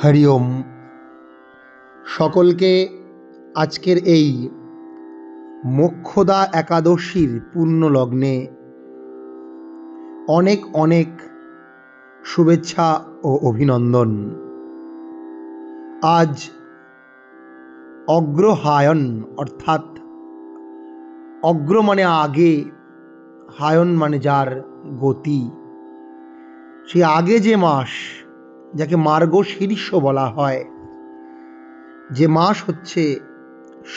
হরি ওম। সকলকে আজকের এই মোক্ষদা একাদশীর পূর্ণ লগ্নে অনেক অনেক শুভেচ্ছা ও অভিনন্দন। আজ অগ্রহায়ণ, অর্থাৎ অগ্র মানে আগে, হায়ন মানে যার গতি, সেই আগে যে মাস, যাকে মার্গশীর্ষ বলা হয়, যে মাস হচ্ছে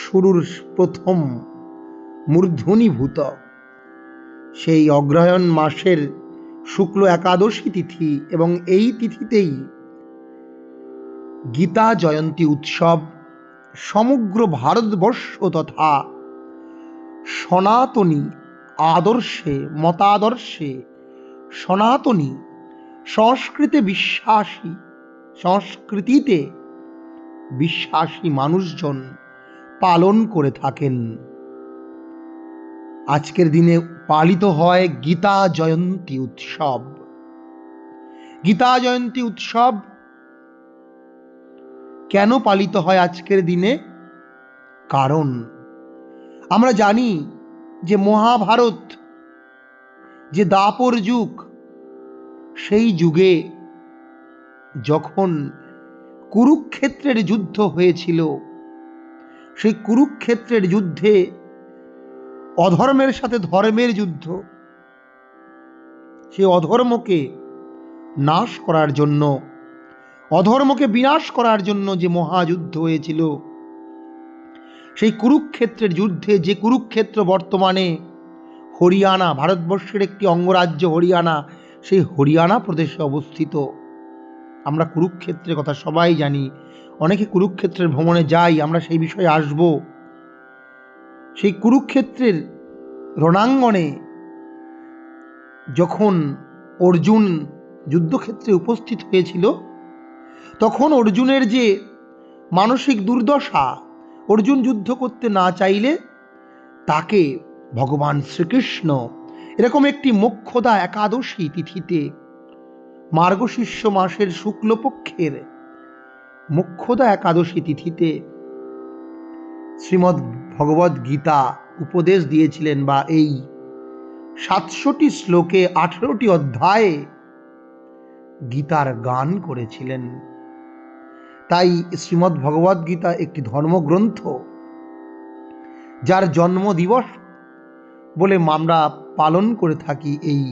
শুরুর প্রথম মূর্ধন্যভূত, সেই অগ্রহায়ণ মাসের শুক্ল একাদশী তিথি এবং এই তিথিতেই গীতা জয়ন্তী উৎসব সমগ্র ভারতবর্ষ তথা সনাতনী আদর্শে, মতাদর্শে, সনাতনী সংস্কৃতিতে বিশ্বাসী মানুষজন পালন করে থাকেন। আজকের দিনে পালিত হয় গীতা জয়ন্তী উৎসব। গীতা জয়ন্তী উৎসব কেন পালিত হয় আজকের দিনে? কারণ আমরা জানি যে মহাভারত, যে দাপর যুগ, সেই যুগে যখন কুরুক্ষেত্রের যুদ্ধ হয়েছিল, সেই কুরুক্ষেত্রের যুদ্ধে অধর্মের সাথে ধর্মের যুদ্ধ, সেই অধর্মকে নাশ করার জন্য, অধর্মকে বিনাশ করার জন্য যে মহাযুদ্ধ হয়েছিল, সেই কুরুক্ষেত্রের যুদ্ধে, যে কুরুক্ষেত্র বর্তমানে হরিয়ানা, ভারতবর্ষের একটি অঙ্গরাজ্য হরিয়ানা, সেই হরিয়ানা প্রদেশে অবস্থিত। আমরা কুরুক্ষেত্রের কথা সবাই জানি, অনেকে কুরুক্ষেত্রের ভ্রমণে যাই, আমরা সেই বিষয়ে আসব। সেই কুরুক্ষেত্রের রণাঙ্গনে যখন অর্জুন যুদ্ধক্ষেত্রে উপস্থিত হয়েছিল, তখন অর্জুনের যে মানসিক দুর্দশা, অর্জুন যুদ্ধ করতে না চাইলে তাকে ভগবান শ্রীকৃষ্ণ এরকম একটি মোক্ষদা একাদশী তিথিতে, মার্গশীর্ষ মাসের শুক্লপক্ষের মোক্ষদা একাদশী তিথিতে শ্রীমদ্ ভগবদ গীতা উপদেশ দিয়েছিলেন, বা এই 700টি শ্লোকে 18টি অধ্যায়ে গীতার গান করেছিলেন। তাই শ্রীমদ্ ভগবদ গীতা একটি ধর্মগ্রন্থ, যার জন্মদিবস বলে আমরা পালন করে থাকি এই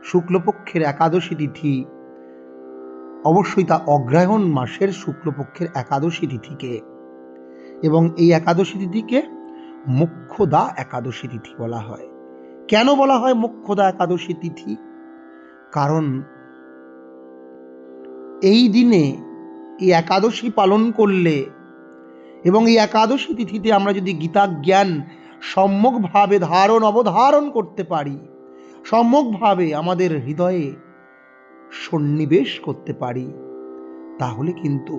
শুক্লপক্ষের একাদশী তিথি, অবশ্যই তা অগ্রহায়ণ মাসের শুক্লপক্ষের একাদশী তিথিকে। এবং এই একাদশী তিথিকে মোক্ষদা একাদশী তিথি বলা হয়। কেন বলা হয় মোক্ষদা একাদশী তিথি? কারণ এই দিনে এই একাদশী পালন করলে এবং এই একাদশী তিথিতে আমরা যদি গীতা জ্ঞান সম্যকভাবে অবধারণ করতে পারি, সম্যকভাবে আমাদের হৃদয়ে সন্নিবেশ করতে পারি, তাহলে কিন্তু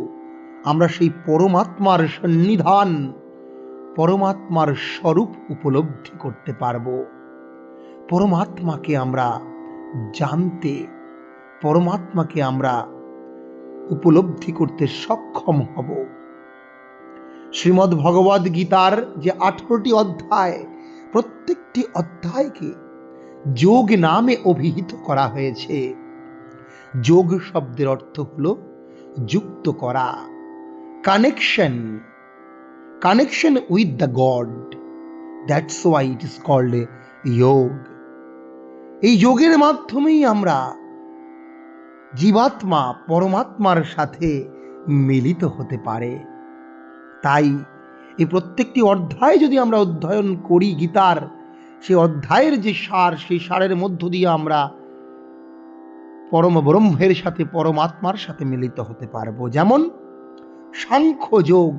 আমরা সেই পরমাত্মার সন্নিধান, পরমাত্মার স্বরূপ উপলব্ধি করতে পারব। পরমাত্মাকে আমরা জানতে, পরমাত্মাকে আমরা উপলব্ধি করতে সক্ষম হব। শ্রীমদ্ ভগবদ গীতার যে 18টি অধ্যায়, প্রত্যেকটি অধ্যায়কে যোগ নামে অভিহিত করা হয়েছে। যোগ শব্দের অর্থ হলো যুক্ত করা, connection with the God. That's why it is called yog. এই যোগের মাধ্যমেই আমরা জীবাত্মা পরমাত্মার সাথে মিলিত হতে পারে। তাই এই প্রত্যেকটি অধ্যায় যদি আমরা অধ্যয়ন করি গীতার, সেই অধ্যায়ের যে সার, সেই সারের মধ্য দিয়ে আমরা পরম ব্রহ্মের সাথে, পরমাত্মার সাথে মিলিত হতে পারবো। যেমন সাংখ্যযোগ,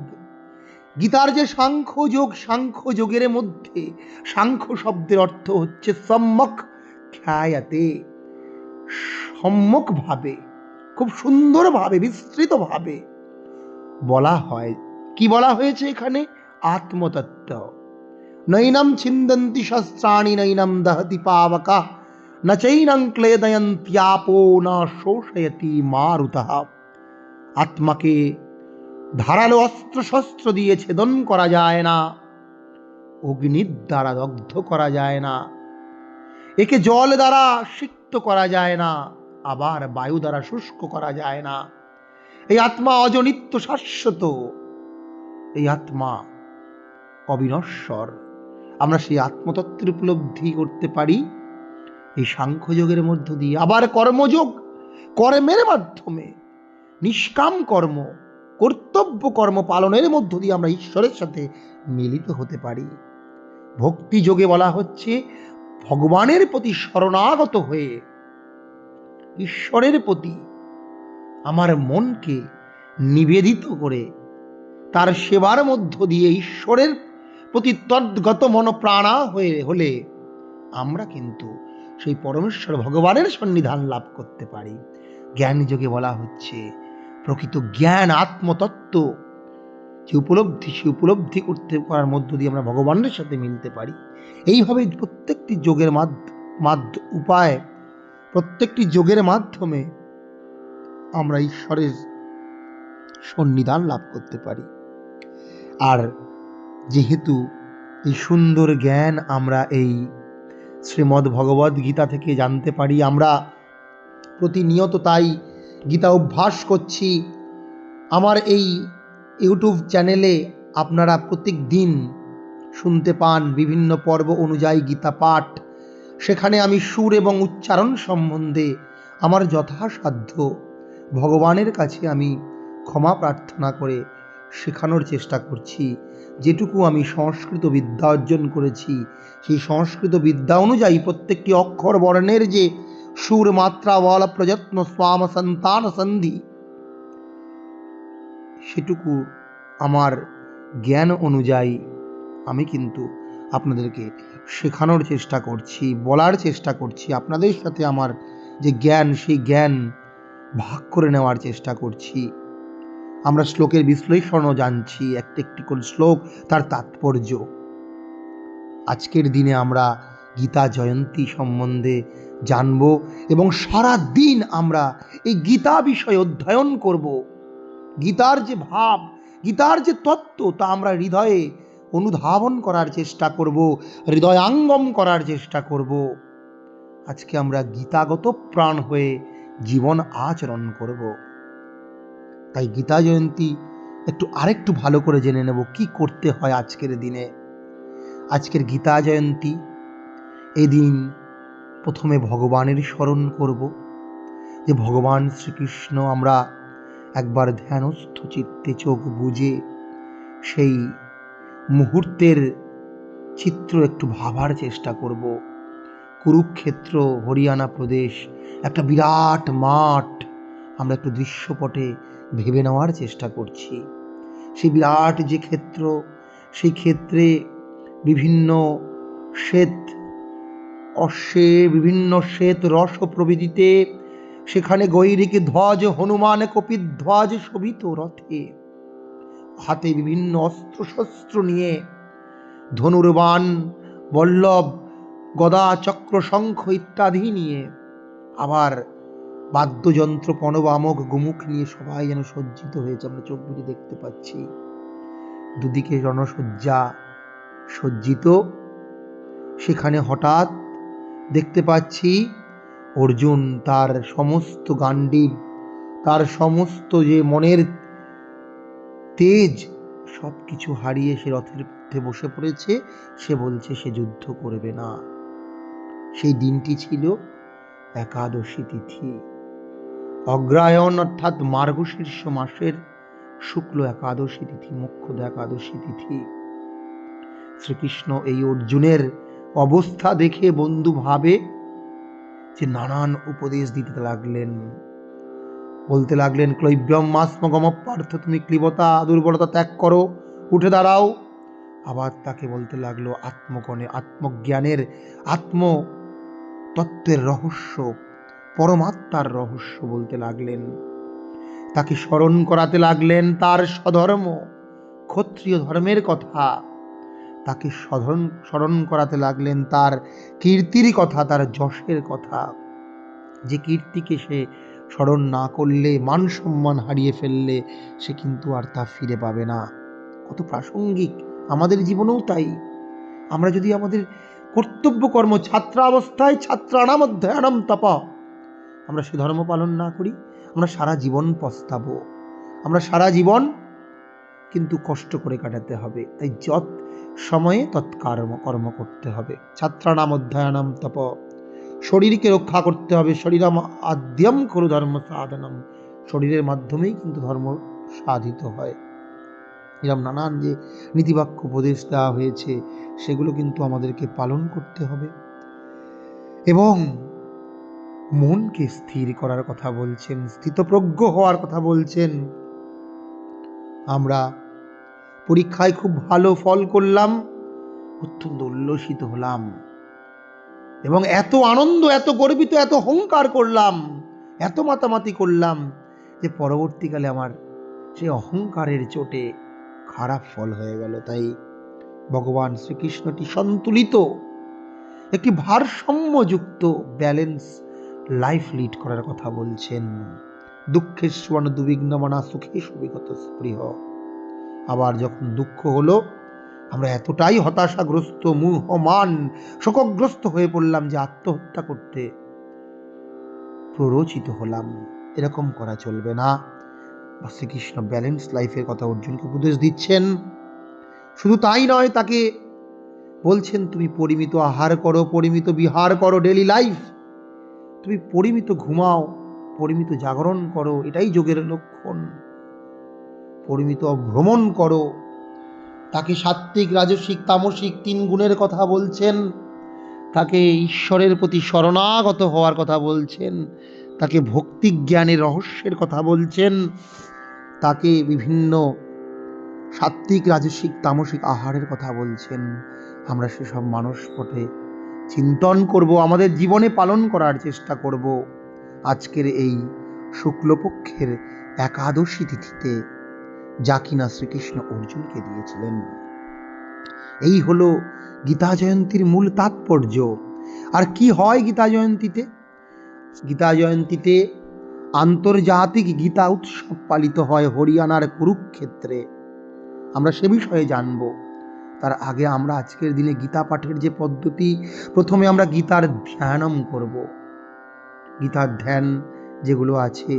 গীতার যে সাংখ্যযোগ, সাংখ্যযোগের মধ্যে সাংখ্য শব্দের অর্থ হচ্ছে সম্যক খ্যায়াতে, সম্যকভাবে, খুব সুন্দরভাবে, বিস্তৃতভাবে বলা হয়। কি বলা হয়েছে এখানে? আত্মতত্ত্ব। নৈনম ছিন্দন্তি শস্ত্রাণি নৈনম দহতি পাবকা ন চৈনং ক্লেদয়ন্ত্যাপো ন শোষয়তি মারুতঃ। আত্মাকে ধারালো অস্ত্র শস্ত্র দিয়ে ছেদন করা যায় না, অগ্নির দ্বারা দগ্ধ করা যায় না, একে জল দ্বারা সিক্ত করা যায় না, আবার বায়ু দ্বারা শুষ্ক করা যায় না। এই আত্মা অজনিত্য, শাশ্বত, এই আত্মা অবিনশ্বর। আমরা সেই আত্মতত্ত্বের উপলব্ধি করতে পারি এই সাংখ্যযোগের মধ্য দিয়ে। আবার কর্মযোগ, কর্মের মাধ্যমে, নিষ্কাম কর্ম, কর্তব্য কর্ম পালনের মধ্য দিয়ে আমরা ঈশ্বরের সাথে মিলিত হতে পারি। ভক্তি যোগে বলা হচ্ছে ভগবানের প্রতি শরণাগত হয়ে ঈশ্বরের প্রতি আমার মনকে নিবেদিত করে তার সেবার মধ্য দিয়ে ঈশ্বরের প্রতি তদ্গত মনপ্রাণা হলে আমরা কিন্তু সেই পরমেশ্বর ভগবানের সন্নিধান লাভ করতে পারি। জ্ঞান যোগে বলা হচ্ছে প্রকৃত জ্ঞান, আত্মতত্ত্ব যে উপলব্ধি, সে উপলব্ধি করতে পারার মধ্য দিয়ে আমরা ভগবানের সাথে মিলতে পারি। এইভাবে প্রত্যেকটি যোগের উপায়, প্রত্যেকটি যোগের মাধ্যমে আমরা ঈশ্বরের সন্নিধান লাভ করতে পারি। আর যেহেতু এই সুন্দর জ্ঞান আমরা এই শ্রীমদ্ ভগবদ গীতা থেকে জানতে পারি, আমরা প্রতিনিয়ত তাই গীতা অভ্যাস করছি। আমার এই ইউটিউব চ্যানেলে আপনারা প্রত্যেক দিন শুনতে পান বিভিন্ন পর্ব অনুযায়ী গীতা পাঠ। সেখানে আমি সুর এবং উচ্চারণ সম্বন্ধে আমার যথাসাধ্য ভগবানের কাছে আমি ক্ষমা প্রার্থনা করে শেখানোর চেষ্টা করছি। যেটুকু আমি সংস্কৃত বিদ্যা অর্জন করেছি, সেই সংস্কৃত বিদ্যা অনুযায়ী প্রত্যেকটি অক্ষর বর্ণের যে সুর, মাত্রা, বল, প্রযত্ন, স্বাম, সন্তান, সন্ধি, সেটুকু আমার জ্ঞান অনুযায়ী আমি কিন্তু আপনাদেরকে শেখানোর চেষ্টা করছি, বলার চেষ্টা করছি। আপনাদের সাথে আমার যে জ্ঞান, সেই জ্ঞান ভাগ করে নেওয়ার চেষ্টা করছি। আমরা শ্লোকের বিশ্লেষণও জানছি, একটি একটি করে শ্লোক, তার তাৎপর্য। আজকের দিনে আমরা গীতা জয়ন্তী সম্বন্ধে জানব এবং সারা দিন আমরা এই গীতা বিষয় অধ্যয়ন করব। গীতার যে ভাব, গীতার যে তত্ত্ব, তা আমরা হৃদয়ে অনুধাবন করার চেষ্টা করব, হৃদয়াঙ্গম করার চেষ্টা করব। আজকে আমরা গীতাগত প্রাণ হয়ে জীবন আচরণ করব। তাই গীতা জয়ন্তী আরেকটু ভালো করে জেনে নেব কি করতে হয় আজকের দিনে। আজকের গীতা জয়ন্তী, এদিন প্রথমে ভগবানের স্মরণ করব, যে ভগবান শ্রীকৃষ্ণ আমরা একবার ধ্যানস্থ চিত্তে চোখ বুজে সেই মুহূর্তের চিত্র একটু ভাবার চেষ্টা করব। কুরুক্ষেত্র, হরিয়ানা প্রদেশ, একটা বিরাট মাঠ আমরা একটু দৃশ্যপটে ভেবে নেওয়ার চেষ্টা করছি। সেই বিরাট যে ক্ষেত্র, সেই ক্ষেত্রে বিভিন্ন শ্বেত অশ্বে, বিভিন্ন শ্বেত রস প্রভৃতিতে, সেখানে গৈরিক ধ্বজ, হনুমান কপিধ্বজ শোভিত রথে, হাতে বিভিন্ন অস্ত্র শস্ত্র নিয়ে, ধনুর্বাণ, বল্লভ, গদা, চক্র, শঙ্খ ইত্যাদি নিয়ে, আবার বাদ্যযন্ত্র, পণবামক, গোমুখ নিয়ে সবাই যেন সজ্জিত হয়েছে। আমরা চোখ বুজে দেখতে পাচ্ছি দুদিকে রণসজ্জা সজ্জিত। সেখানে হঠাৎ দেখতে পাচ্ছি অর্জুন তার সমস্ত গান্ডীব, তার সমস্ত যে মনের তেজ, সব কিছু হারিয়ে সে রথের মধ্যে বসে পড়েছে। সে বলছে সে যুদ্ধ করবে না। সেই দিনটি ছিল একাদশী তিথি, অগ্রায়ণ অর্থাৎ মার্গশীর্ষ মাসের শুক্ল একাদশী তিথি, মোক্ষদা একাদশী তিথি। শ্রীকৃষ্ণ এই অর্জুনের অবস্থা দেখে বন্ধু ভাবে যে নানান উপদেশ দিতে লাগলেন, বলতে লাগলেন ক্লৈব্যম মাস্মগম পার্থ, তুমি ক্লীবতা দুর্বলতা ত্যাগ করো, উঠে দাঁড়াও। আবার তাকে বলতে লাগলো আত্মগণে, আত্মজ্ঞানের, আত্মতত্ত্বের রহস্য, পরমাত্মার রহস্য বলতে লাগলেন। তাকে স্মরণ করাতে লাগলেন তার স্বধর্ম, ক্ষত্রিয় ধর্মের কথা। তাকে স্মরণ করাতে লাগলেন তার কীর্তির কথা, তার যশের কথা, যে কীর্তিকে সে স্মরণ না করলে, মান সম্মান হারিয়ে ফেললে সে কিন্তু আর তা ফিরে পাবে না। কত প্রাসঙ্গিক, আমাদের জীবনেও তাই। আমরা যদি আমাদের কর্তব্য কর্ম ছাত্রাবস্থায় ছাত্রাণাম অধ্যয়নম তপ, আমরা সে ধর্ম পালন না করি, আমরা সারা জীবন পস্তাবো। আমরা সারা জীবন কিন্তু কষ্ট করে কাটাতে হবে। তাই যত সময়ে কর্ম করতে হবে। ছাত্রাণাম অধ্যয়নম তপ, শরীরকে রক্ষা করতে হবে। শরীরম আদ্যম খলু ধর্ম সাধনম, শরীরের মাধ্যমেই কিন্তু ধর্ম সাধিত হয়। এরকম নানান যে নীতিবাক্য উপদেশ দেওয়া হয়েছে সেগুলো কিন্তু আমাদেরকে পালন করতে হবে। এবং মনকে স্থির করার কথা বলছেন, স্থিতপ্রজ্ঞ হওয়ার কথা বলছেন। আমরা পরীক্ষায় খুব ভালো ফল করলাম, অত্যন্ত উল্লসিত হলাম এবং এত আনন্দ, এত গর্বিত, এত অহংকার করলাম, এত মাতামাতি করলাম যে পরবর্তীকালে আমার সেই অহংকারের চোটে খারাপ ফল হয়ে গেল। তাই ভগবান শ্রীকৃষ্ণটি সন্তুলিত একটি ভারসাম্যযুক্ত ব্যালেন্স লাইফ লিড করার কথা বলছেন। দুঃখের স্বর্ণ দুবিঘ্নমনা সুখে সুবিগত স্পৃহ। আবার যখন দুঃখ হলো, আমরা এতটাই হতাশাগ্রস্ত, মোহমান, শোকগ্রস্ত হয়ে পড়লাম যে আত্মহত্যা করতে প্ররোচিত হলাম। এরকম করা চলবে না। শ্রীকৃষ্ণ ব্যালেন্স লাইফের কথা অর্জুনকে উপদেশ দিচ্ছেন। শুধু তাই নয়, তাকে বলছেন তুমি পরিমিত আহার করো, পরিমিত বিহার করো, ডেলি লাইফ তুমি পরিমিত ঘুমাও, পরিমিত জাগরণ করো, এটাই যোগের লক্ষণ। পরিমিত ভ্রমণ করো। তাকে সাত্ত্বিক, রাজসিক, তামসিক 3 গুণের কথা বলছেন। তাকে ঈশ্বরের প্রতি শরণাগত হওয়ার কথা বলছেন। তাকে ভক্তি জ্ঞানের রহস্যের কথা বলছেন। তাকে বিভিন্ন সাত্ত্বিক, রাজসিক, তামসিক আহারের কথা বলছেন। আমরা সেসব মানসপটে চিন্তন করব, আমাদের জীবনে পালন করার চেষ্টা করব। আজকের এই শুক্লপক্ষের একাদশী তিথিতে, যা কিনা শ্রীকৃষ্ণ অর্জুনকে দিয়েছিলেন। এই হলো গীতা জয়ন্তীর মূল তাৎপর্য। আর কি হয় গীতা জয়ন্তীতে? গীতা জয়ন্তীতে আন্তর্জাতিক গীতা উৎসব পালিত হয় হরিয়ানার কুরুক্ষেত্রে। আমরা সে বিষয়ে জানব। তার আগে আমরা আজকের দিনে গীতা পাঠের যে পদ্ধতি, প্রথমে আমরা গীতার ধ্যানম করব। গীতার ধ্যান যেগুলো আছে,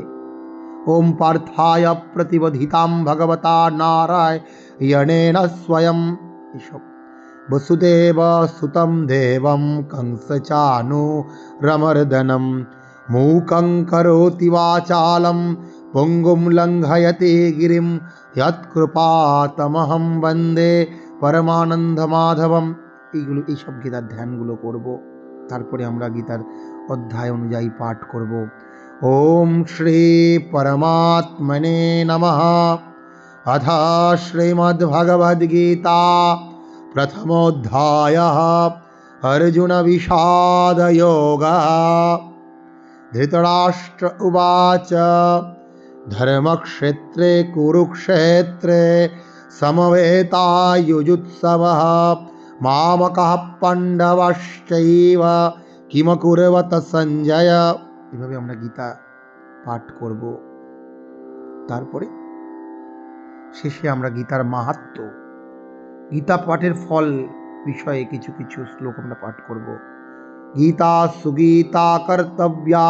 ওম পার্থায় প্রতিবধিতাম ভগবতা নারায়ণেন স্বয়ং, এসব বসুদেব সুতম দেবম কংস চানু রমর্দনম মূকং করোতি বাচালম পঙ্গুম লঙ্ঘয়তে গিরিম যৎকৃপাতমহং বন্দে পরমানন্দ মাধবম। এইসব গীতার ধ্যানগুলো করব। তারপরে আমরা গীতার অধ্যায় অনুযায়ী পাঠ করব। ওম শ্রী পরমাত্মনে নমঃ। अथ श्रीमद्भगवद्गीता प्रथमोऽध्यायः अर्जुन विषाद योगः। धृतराष्ट्र उवाच धर्मक्षेत्रे कुरुक्षेत्रे समवेतायुजुत्सवः मामकः पाण्डवश्चैव किमकुर्वत সঞ্জয়। এভাবে আমরা গীতা পাঠ করব। তারপরে শেষে আমরা গীতার মাহাত্ম্য, গীতা পাঠের ফল বিষয়ে কিছু কিছু শ্লোক আমরা পাঠ করব। গীতা সুগীতা কর্তব্যা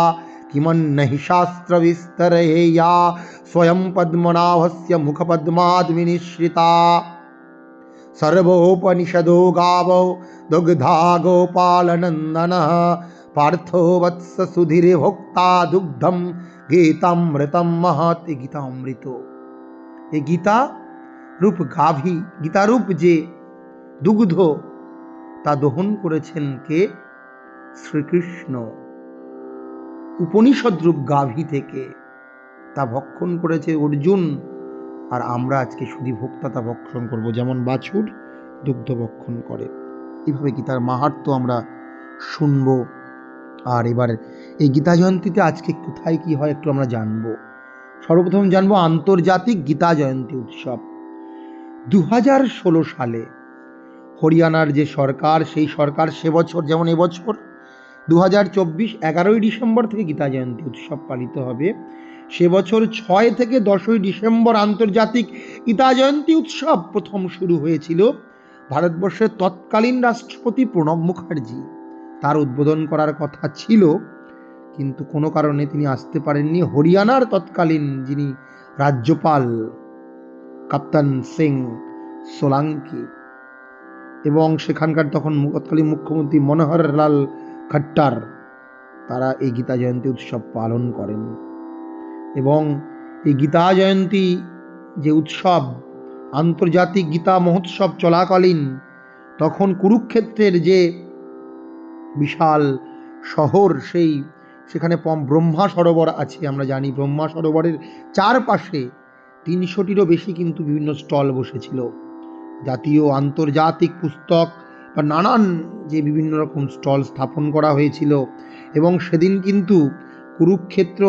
কিমন্নহি শাস্ত্র বিস্তরেয়া স্বয়ং পদ্মনাভস্য মুখপদ্মাদ বিনিশ্রিতা সর্বোপনিষদো গাবো দুগ্ধা গোপালনন্দনঃ পার্থো বৎস সুধীরে ভোক্তা দুগ্ধম গীতামৃতম মহৎ। গীতা অমৃত। এই গীতা রূপ গাভী, গীতারূপ যে দুগ্ধ, তা দহন করেছেন কে? শ্রীকৃষ্ণ। উপনিষদ রূপ গাভী থেকে তা ভক্ষণ করেছে অর্জুন। আর আমরা আজকে শুধু ভোক্তা তা ভক্ষণ করব, যেমন বাছুর দুগ্ধ ভক্ষণ করে। এইভাবে গীতার মাহাত্ম্য আমরা শুনব। আর এবার এই গীতা জয়ন্তীতে আজকে কোথায় কি হয় একটু আমরা জানবো। সর্বপ্রথম জানবো আন্তর্জাতিক গীতা জয়ন্তী উৎসব। 2016 সালে হরিয়ানার যে সরকার, সেই সরকার সে বছর যেমন এবছর 2024 11ই ডিসেম্বর থেকে গীতা জয়ন্তী উৎসব পালিত হবে। সে বছর 6 থেকে 10ই ডিসেম্বর আন্তর্জাতিক গীতা জয়ন্তী উৎসব প্রথম শুরু হয়েছিল। ভারতবর্ষের তৎকালীন রাষ্ট্রপতি প্রণব মুখার্জি তার উদ্বোধন করার কথা ছিল, কিন্তু কোনো কারণে তিনি আসতে পারেননি। হরিয়ানার তৎকালীন যিনি রাজ্যপাল কাপ্তান সিং সোলাঙ্কি এবং সেখানকার তৎকালীন মুখ্যমন্ত্রী মনোহর লাল খট্টার তারা এই গীতা জয়ন্তী উৎসব পালন করেন। এবং এই গীতা জয়ন্তী যে উৎসব, আন্তর্জাতিক গীতা মহোৎসব চলাকালীন তখন কুরুক্ষেত্রের যে বিশাল শহর, সেখানে ব্রহ্মা সরোবর আছে। আমরা জানি ব্রহ্মা সরোবরের চারপাশে 300টিরও বেশি কিন্তু বিভিন্ন স্টল বসেছিল, জাতীয় আন্তর্জাতিক পুস্তক বা নানান যে বিভিন্ন রকম স্টল স্থাপন করা হয়েছিল। এবং সেদিন কিন্তু কুরুক্ষেত্র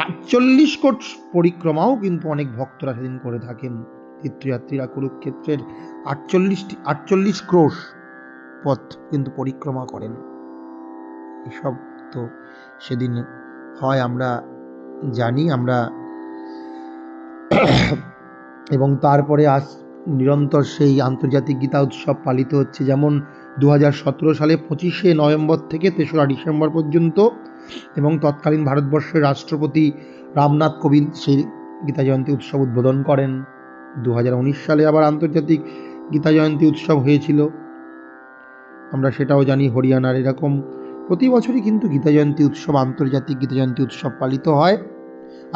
48 কোট পরিক্রমাও কিন্তু অনেক ভক্তরা সেদিন করে থাকেন। তীর্থযাত্রীরা কুরুক্ষেত্রের 48 ক্রোশ পথ কিন্তু পরিক্রমা করেন। এসব তো সেদিন হয় আমরা জানি আমরা। এবং তারপরে নিরন্তর সেই আন্তর্জাতিক গীতা উৎসব পালিত হচ্ছে, যেমন 2017 সালে 25শে নভেম্বর থেকে 3রা ডিসেম্বর পর্যন্ত। এবং তৎকালীন ভারতবর্ষের রাষ্ট্রপতি রামনাথ কোবিন্দ সেই গীতা জয়ন্তী উৎসব উদ্বোধন করেন। 2019 সালে আবার আন্তর্জাতিক গীতা জয়ন্তী উৎসব হয়েছিল, আমরা সেটাও জানি হরিয়ানার। এরকম প্রতি বছরই কিন্তু গীতা জয়ন্তী উৎসব, আন্তর্জাতিক গীতা জয়ন্তী উৎসব পালিত হয়।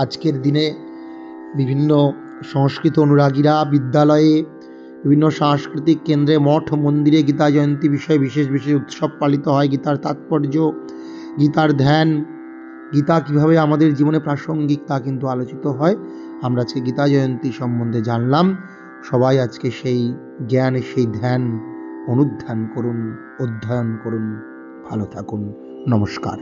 আজকের দিনে বিভিন্ন সংস্কৃত অনুরাগীরা বিদ্যালয়ে, বিভিন্ন সাংস্কৃতিক কেন্দ্রে, মঠ মন্দিরে গীতা জয়ন্তী বিষয়ে বিশেষ বিশেষ উৎসব পালিত হয়। গীতার তাৎপর্য, গীতার ধ্যান, গীতা কিভাবে আমাদের জীবনে প্রাসঙ্গিক তা কিন্তু আলোচিত হয়। আমরা আজকে গীতা জয়ন্তী সম্বন্ধে জানলাম। সবাই আজকে সেই জ্ঞান, সেই ধ্যান অনুধ্যান করুন, অধ্যয়ন করুন। ভালো থাকুন। নমস্কার।